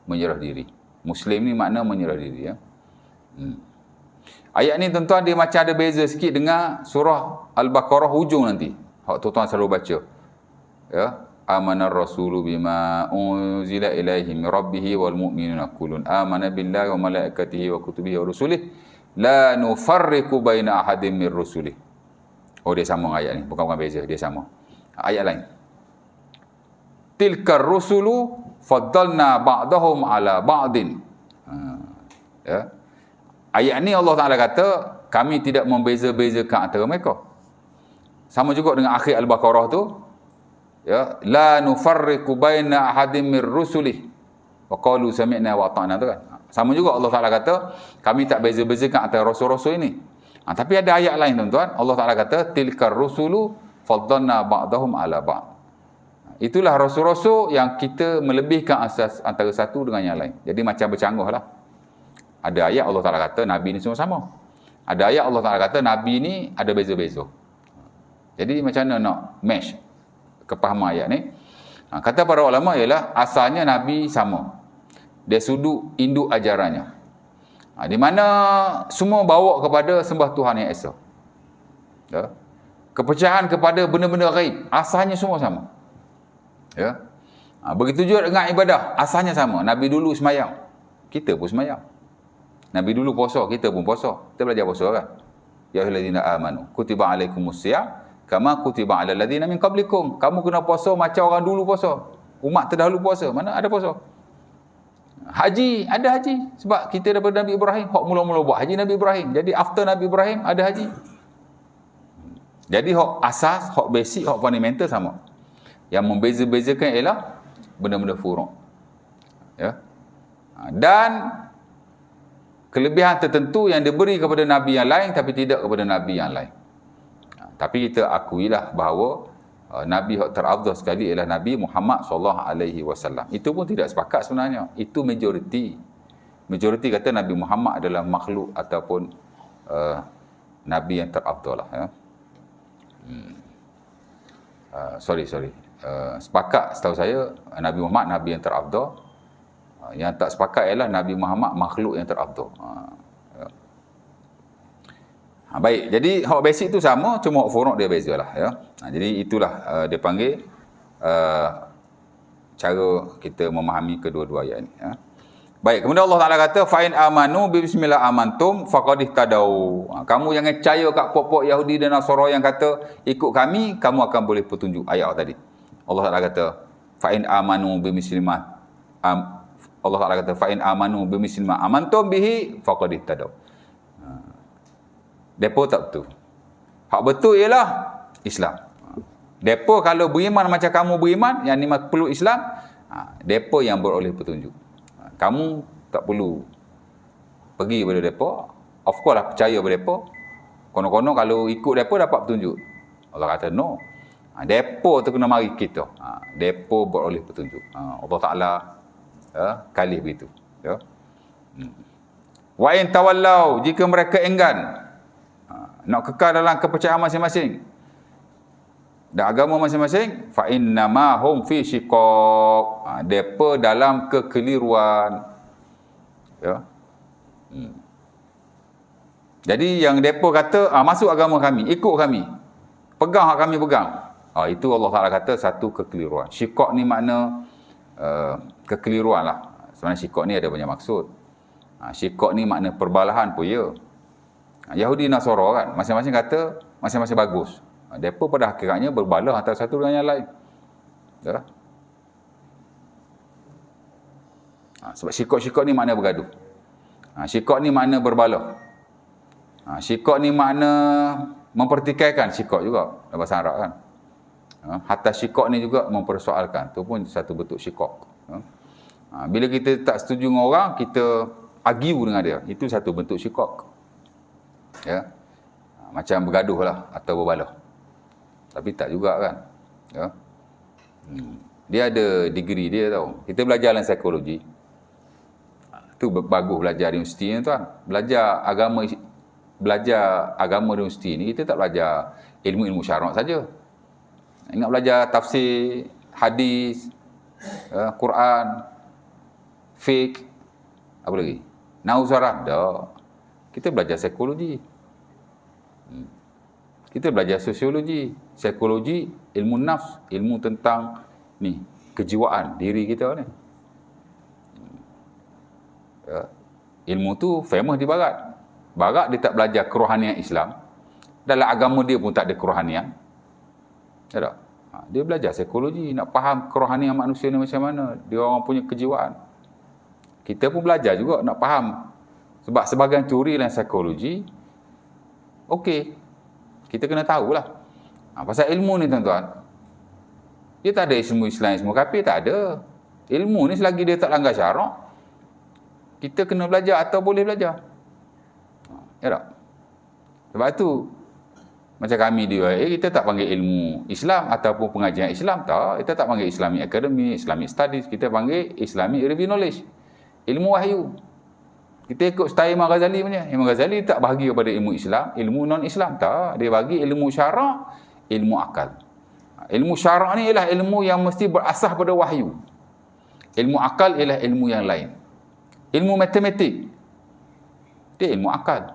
menyerah diri. Muslim ni makna menyerah diri. Ya. Ayat ni tuan-tuan dia macam ada beza sikit dengan surah Al-Baqarah hujung nanti. Hak tuan-tuan selalu baca. Ya. Amanar rasulu bima unzila ilaihi min rabbih wal mu'minuna kullun amana billahi wa malaikatihi wa kutubihi wa rusulihi la nufarriqu baina ahadin min rusulihi. Oh dia sama ayat ni, bukan beza, dia sama. Ayat lain. Tilkar rusulu faddalna ba'dahum ala ba'din. Ya. Ayat ni Allah Ta'ala kata, kami tidak membeza-bezakan antara mereka. Sama juga dengan akhir Al-Baqarah tu. Ya, la nufarriqu baina ahadin mir rusulih wa qalu sami'na wa ata'na tu kan. Sama juga Allah Ta'ala kata, kami tak beza-bezakan antara rasul-rasul ini. Tapi ada ayat lain tuan-tuan, Allah Ta'ala kata, tilkar rusulu faddalna ba'dahum ala ba'd. Itulah rasul-rasul yang kita melebihkan asas antara satu dengan yang lain. Jadi macam bercanggah lah. Ada ayat Allah Ta'ala kata Nabi ni semua sama. Ada ayat Allah Ta'ala kata Nabi ni ada beza-beza. Jadi macam mana nak match kepahaman ayat ni? Kata para ulama ialah asalnya Nabi sama. Dia sudut induk ajarannya. Di mana semua bawa kepada sembah Tuhan yang Esa. Ya. kepercayaan kepada benda-benda ghaib, asalnya semua sama. Ya. Begitu juga dengan ibadah, asalnya sama. Nabi dulu semayang, kita pun semayang. Nabi dulu puasa, kita pun puasa. Kita belajar puasa kan? Ya ayyuhallazina amanu kutiba alaikumusiyam kama kutiba alal ladzina min qablikum. Kamu kena puasa macam orang dulu puasa. Umat terdahulu puasa, mana ada puasa. Haji, ada haji. Sebab kita daripada Nabi Ibrahim, hak mula-mula buat haji Nabi Ibrahim. Jadi after Nabi Ibrahim, ada haji. Jadi hak asas, hak basic, hak fundamental sama. Yang membeza-bezakan ialah benda-benda furu'. Ya. Dan kelebihan tertentu yang diberi kepada Nabi yang lain tapi tidak kepada Nabi yang lain. Tapi kita akuilah bahawa Nabi yang terafdal sekali ialah Nabi Muhammad SAW. Itu pun tidak sepakat sebenarnya. Itu majoriti. Majoriti kata Nabi Muhammad adalah makhluk ataupun Nabi yang terafdal lah. Ya. Sorry. Sepakat setahu saya Nabi Muhammad Nabi yang terafdal. Yang tak sepakat ialah Nabi Muhammad makhluk yang terafdal. Baik, jadi hak basic tu sama, cuma hak furu' dia bezalah ya. Jadi itulah dia panggil cara kita memahami kedua-dua ayat ni ya. Baik, kemudian Allah Taala kata fa in amanu bi bismillah amantum faqad ihtadau. Kamu jangan percaya kat pokok Yahudi dan Nasara yang kata ikut kami, kamu akan boleh petunjuk. Ayat tadi. Allah Taala kata fa in amanu bi bismillah Allah Taala kata fa in amanu bi bismillah amantum bihi faqad ihtadau. Depa tak betul. Hak betul ialah Islam. Depa kalau beriman macam kamu beriman, yang ni perlu Islam, depa yang beroleh petunjuk. Kamu tak perlu pergi kepada depa. Of course lah percaya kepada depa. Konon-konon kalau ikut depa dapat petunjuk. Allah kata no. Depa tu kena mari kita. Depa beroleh petunjuk. Allah Taala kali begitu. Ya. Wa in tawallau, jika mereka enggan nak kekal dalam kepercayaan masing-masing dan agama masing-masing, fa innama hum fi shiqaq, depa dalam kekeliruan. Ya. Jadi yang depa kata masuk agama kami, ikut kami, pegang hak kami pegang, itu Allah Taala kata satu kekeliruan. Shiqaq ni makna kekeliruan lah. Sebenarnya shiqaq ni ada banyak maksud. Shiqaq ni makna perbalahan pun ya. Yahudi Nasara kan, masing-masing kata masing-masing bagus. Depa pada hakikatnya berbalah antara satu dengan yang lain. Ya. Sebab shiqaq ni makna bergaduh. Shiqaq ni makna berbalah. Shiqaq ni makna mempertikaikan, shiqaq juga dalam bahasa Arab kan. Hatta shiqaq ni juga mempersoalkan. Tu pun satu bentuk shiqaq. Bila kita tak setuju dengan orang, kita argue dengan dia. Itu satu bentuk shiqaq. Ya. Macam bergaduh lah atau berbalah. Tapi tak juga kan. Ya. Dia ada degree dia tau. Kita belajar dalam psikologi. Tu bagus belajar di universiti ni tuan. Belajar agama di universiti ni, kita tak belajar ilmu-ilmu syarak saja. Ingat belajar tafsir, hadis, Quran, fiqh, apa lagi? Nahwu saraf dah. Kita belajar psikologi. Kita belajar sosiologi, psikologi, ilmu nafs, ilmu tentang ni kejiwaan diri kita ni. Ya. Ilmu tu famous di barat. Barat dia tak belajar kerohanian Islam. Dalam agama dia pun tak ada kerohanian. Ya tak? Dia belajar psikologi, nak faham kerohanian manusia ni macam mana, dia orang punya kejiwaan. Kita pun belajar juga nak faham. Sebab sebahagian teori dalam psikologi, okey, kita kena tahulah. Pasal ilmu ni tuan-tuan, dia tak ada ilmu Islam, ilmu kafir, tak ada. Ilmu ni selagi dia tak langgar syarak, kita kena belajar atau boleh belajar. Ya tak? Sebab tu, macam kami di UIA, kita tak panggil ilmu Islam ataupun pengajian Islam, tak. Kita tak panggil Islamic Academy, Islamic Studies, kita panggil Islamic Review Knowledge. Ilmu wahyu. Kita ikut style Imam Ghazali punya. Imam Ghazali tak bahagi kepada ilmu Islam, ilmu non-Islam. Tak. Dia bagi ilmu syarak, ilmu akal. Ilmu syarak ni ialah ilmu yang mesti berasas pada wahyu. Ilmu akal ialah ilmu yang lain. Ilmu matematik, dia ilmu akal.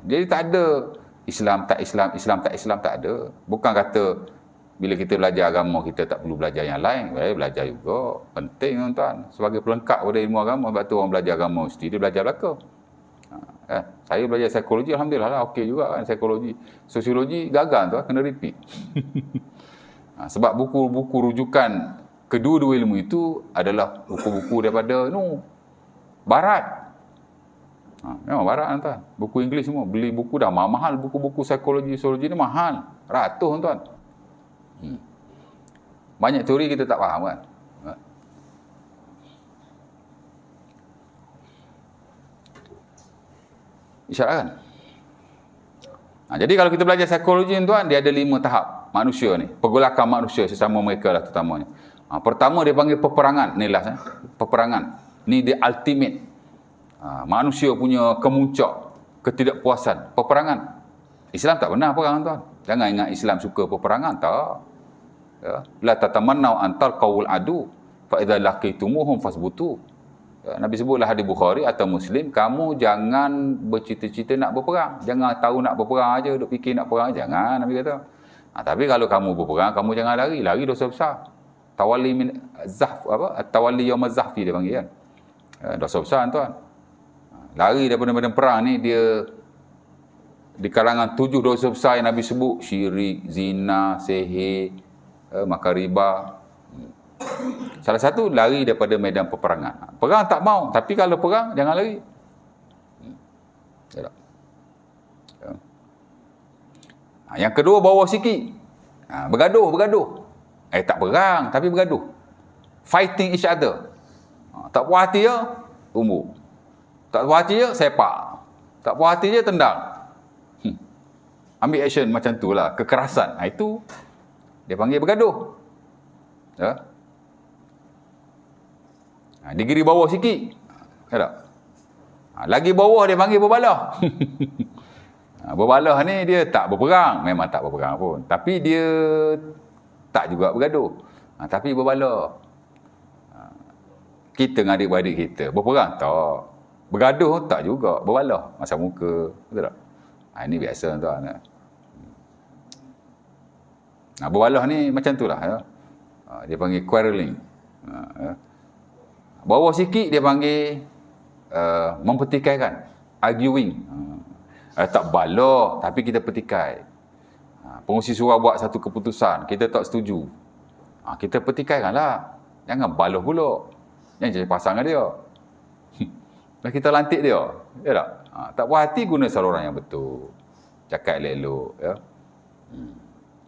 Jadi tak ada Islam tak Islam tak ada. Bukan kata bila kita belajar agama kita tak perlu belajar yang lain. Belajar juga. Penting tuan-tuan. Sebagai pelengkap pada ilmu agama. Sebab tu orang belajar agama mesti dia belajar belaka. Saya belajar psikologi, Alhamdulillah lah. Okey juga kan psikologi. Sosiologi gagal tuan, kena repeat. Sebab buku-buku rujukan kedua-dua ilmu itu adalah buku-buku daripada Barat. Memang Barat tuan. Buku Inggeris semua. Beli buku dah mahal. Buku-buku psikologi, sosiologi ni mahal. Ratus tuan. Banyak teori kita tak faham kan. InsyaAllah kan. Jadi kalau kita belajar psikologi tuan, dia ada 5 tahap manusia ni. Pergolakan manusia sesama mereka lah terutamanya. Pertama dia panggil peperangan. Ni last. Peperangan. Ni dia ultimate. Manusia punya kemuncak ketidakpuasan. Peperangan. Islam tak pernah perang tuan. Jangan ingat Islam suka peperangan. Tak. La tatamannau antal qawul adu fa idza laqitumuhum fasbutu. Nabi sebutlah hadis Bukhari atau Muslim, kamu jangan bercita-cita nak berperang. Jangan tahu nak berperang aja, duk fikir nak perang, jangan, Nabi kata. Tapi kalau kamu berperang, kamu jangan lari. Lari dosa besar. Tawalli min zahf tawalli yaum az-zahfi dia panggil kan. Dosa besar tuan. Lari daripada medan perang ni dia di kalangan 7 dosa besar yang Nabi sebut, syirik, zina, sihir, makan riba. Salah satu lari daripada medan peperangan. Perang tak mau, tapi kalau perang jangan lari. Yang kedua bawa sikit. Bergaduh. Tak perang tapi bergaduh. Fighting each other. Tak puas hati je umur. Tak puas hati je sepak. Tak puas hati je tendang. Ambil action macam tu lah. Kekerasan. Itu dia panggil bergaduh. Degree bawah sikit. Lagi bawah dia panggil berbalah. Berbalah ni dia tak berperang. Memang tak berperang pun. Tapi dia tak juga bergaduh. Tapi berbalah. Kita dengan adik-beradik kita. Berperang tak. Bergaduh tak juga. Berbalah. Masa muka. Betul tak? Ini biasa tuan. Berbalah ni macam tu lah. Dia panggil quarreling. Bawah sikit dia panggil mempertikaikan. Arguing. Tak balah tapi kita pertikai. Pengurusi surau buat satu keputusan. Kita tak setuju. Kita pertikaikan lah. Jangan balah pula. Jangan jadi pasangan dia. Dan kita lantik dia. Ya tak? Tak puas hati guna saluran yang betul. Cakap elok-elok. Ya?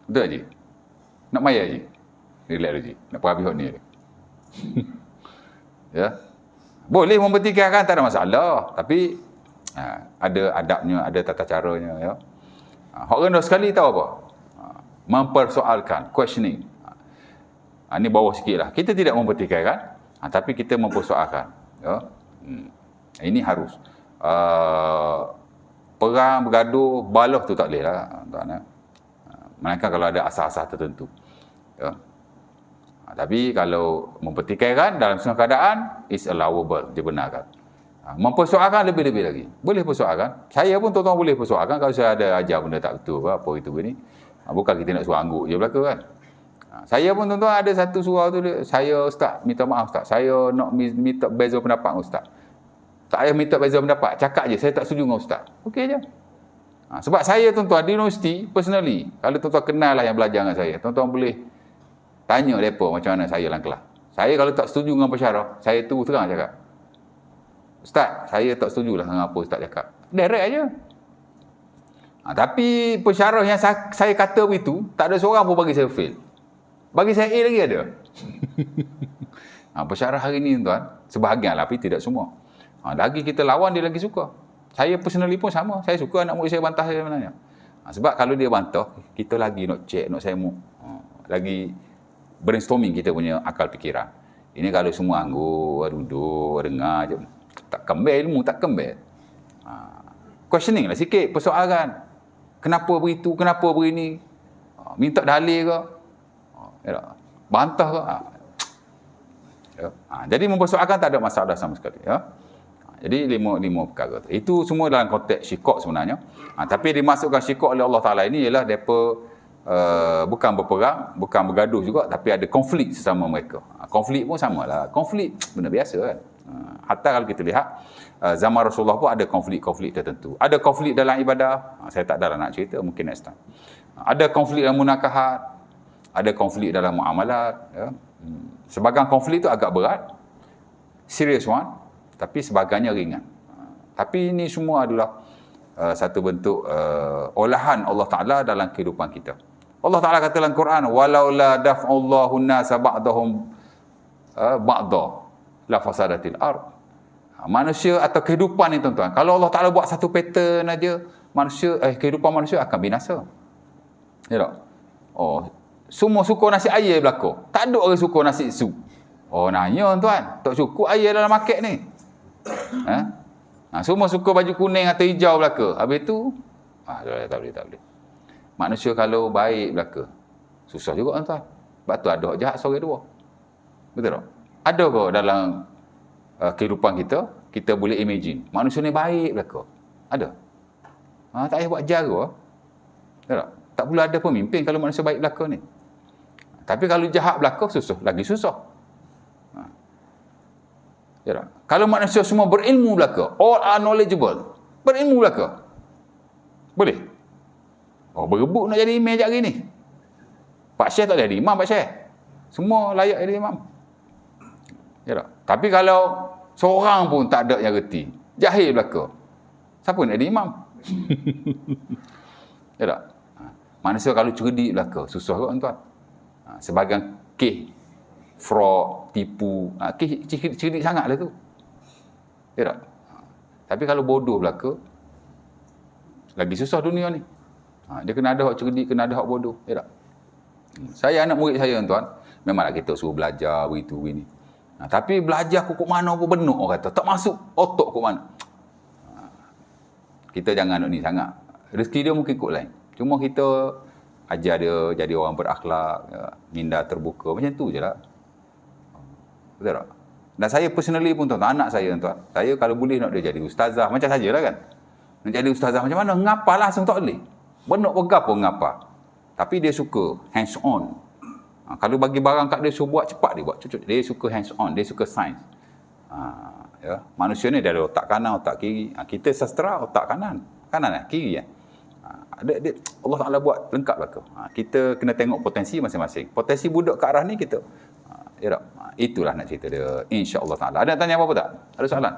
Betul Haji? Nak maya Haji? Relax Haji. Nak perhabis hot ni. Ya? Boleh mempertikaikan, tak ada masalah. Tapi ada adabnya, ada tata caranya. Ya? Hak rendah sekali tahu apa? Mempersoalkan, questioning. Ini bawah sikit lah. Kita tidak mempertikaikan, tapi kita mempersoalkan. Ya? Ini harus. Perang, bergaduh, balah tu tak boleh lah. Melainkan kalau ada asas-asas tertentu. Ya. Tapi kalau mempertikaikan dalam semua keadaan, is allowable, dibenarkan. Mempersoalkan lebih-lebih lagi. Boleh persoalkan. Saya pun tuan-tuan boleh persoalkan kalau saya ada ajar benda tak betul apa itu begini. Bukan kita nak suruh angguk je belaka kan. Saya pun tuan-tuan ada satu surau tu, saya ustaz, minta maaf ustaz. Saya nak minta beza pendapat dengan ustaz. Tak payah minta beza pendapat. Cakap je, saya tak setuju dengan ustaz. Okey je. Sebab saya tuan-tuan di universiti, personally, kalau tuan-tuan kenal lah yang belajar dengan saya, tuan-tuan boleh tanya mereka macam mana saya dalam kelas. Saya kalau tak setuju dengan pensyarah, saya terus terang cakap. Ustaz, saya tak setuju lah dengan apa ustaz cakap. Direct aja. Tapi pensyarah yang saya kata begitu, tak ada seorang pun bagi saya fail. Bagi saya A lagi ada. Pensyarah hari ni tuan, sebahagian lah, tapi tidak semua. Lagi kita lawan, dia lagi suka. Saya personally pun sama. Saya suka anak murid saya bantah saya sebenarnya. Sebab kalau dia bantah, kita lagi nak check, nak semu. Lagi brainstorming kita punya akal fikiran. Ini kalau semua anggur, duduk, dengar je. Tak kembali ilmu, tak kembali. Questioning lah sikit, persoalan. Kenapa begitu, kenapa begini? Minta dalil ke? Bantah ke? Jadi mempersoalkan tak ada masalah sama sekali. Ya? Jadi lima perkara tu. Itu semua dalam konteks syikok sebenarnya. Tapi dimasukkan syikok oleh Allah Ta'ala ini ialah mereka bukan berperang, bukan bergaduh juga, tapi ada konflik sesama mereka. Konflik pun sama lah. Konflik benda biasa kan. Hatta kalau kita lihat zaman Rasulullah pun ada konflik-konflik tertentu. Ada konflik dalam ibadah, saya tak ada nak cerita, mungkin next time. Ada konflik dalam munakahat, ada konflik dalam muamalat. Ya. Sebahagian konflik itu agak berat, serious one, tapi sebagainya ringan. Tapi ini semua adalah satu bentuk olahan Allah Ta'ala dalam kehidupan kita. Allah Ta'ala kata dalam Quran, walaula daf'allahu an-nasa ba'dahum ba'da la fasadatil ard. Manusia atau kehidupan ni tuan-tuan, kalau Allah Ta'ala buat satu pattern aja, kehidupan manusia akan binasa. Ya tak? Oh, semua suka nasi air berlaku. Tak ada orang suka nasi sup. Oh, nanya tuan, tak cukup air dalam market ni. Semua suka baju kuning atau hijau belaka. Habis tu, tak boleh. Manusia kalau baik belaka, susah juga tuan. Sebab tu ada jahat seorang dua. Betul tak? Ada ke dalam kehidupan kita boleh imagine. Manusia ni baik belaka. Ada. Tak payah buat jara. Betul tak? Tak perlu ada pemimpin kalau manusia baik belaka ni. Tapi kalau jahat belaka, lagi susah. Ya tak? Kalau manusia semua berilmu belaka, all are knowledgeable, berilmu belaka, boleh? Oh, berebut nak jadi imam hari ni. Pak Syekh tak boleh jadi imam, Pak Syekh. Semua layak jadi imam. Ya tak? Tapi kalau seorang pun tak ada yang reti, jahil belaka, siapa nak jadi imam? Ya tak? Manusia kalau cerdik belaka, susah kot tuan. Sebahagian kes, fraud, tipu, kes cerdik sangat lah tu. Ya tak? Tapi kalau bodoh belaka, lagi susah dunia ni. Dia kena ada hak cerdik, kena ada hak bodoh. Ya tak? Saya anak murid saya tuan, memanglah kita suruh belajar begitu begini. Tapi belajar kok mana pun benuk orang kata, tak masuk otak kok mana. Kita jangan ni sangat. Rezeki dia mungkin kok lain. Cuma kita ajar dia jadi orang berakhlak, minda terbuka, macam tu je lah. Betul tak? Dan saya personally pun tuan, anak saya tuan, saya kalau boleh nak dia jadi ustazah, macam sajalah kan. Nak jadi ustazah macam mana? Ngapa langsung tak boleh. Benuk berapa ngapa. Tapi dia suka hands on. Kalau bagi barang kat dia suruh buat, cepat dia buat. Dia suka hands on, dia suka sains. Ya. Manusia ni dia ada otak kanan, otak kiri. Kita sastra otak kanan. Kanan kiri ya. Allah Ta'ala buat lengkap lah tu. Kita kena tengok potensi masing-masing. Potensi budak ke arah ni kita. Ya tak? Itulah nak cerita dia. InsyaAllah Ta'ala. Ada tanya apa-apa tak? Ada soalan?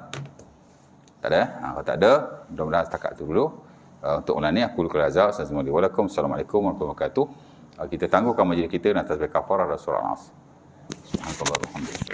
Tak ada? Kalau tak ada, mudah-mudahan setakat tu dulu. Untuk malam ni, aku Lukul Azhar. Assalamualaikum warahmatullahi wabarakatuh. Kita tangguhkan majlis kita atas kafarah dan surah Nas. Subhanallah.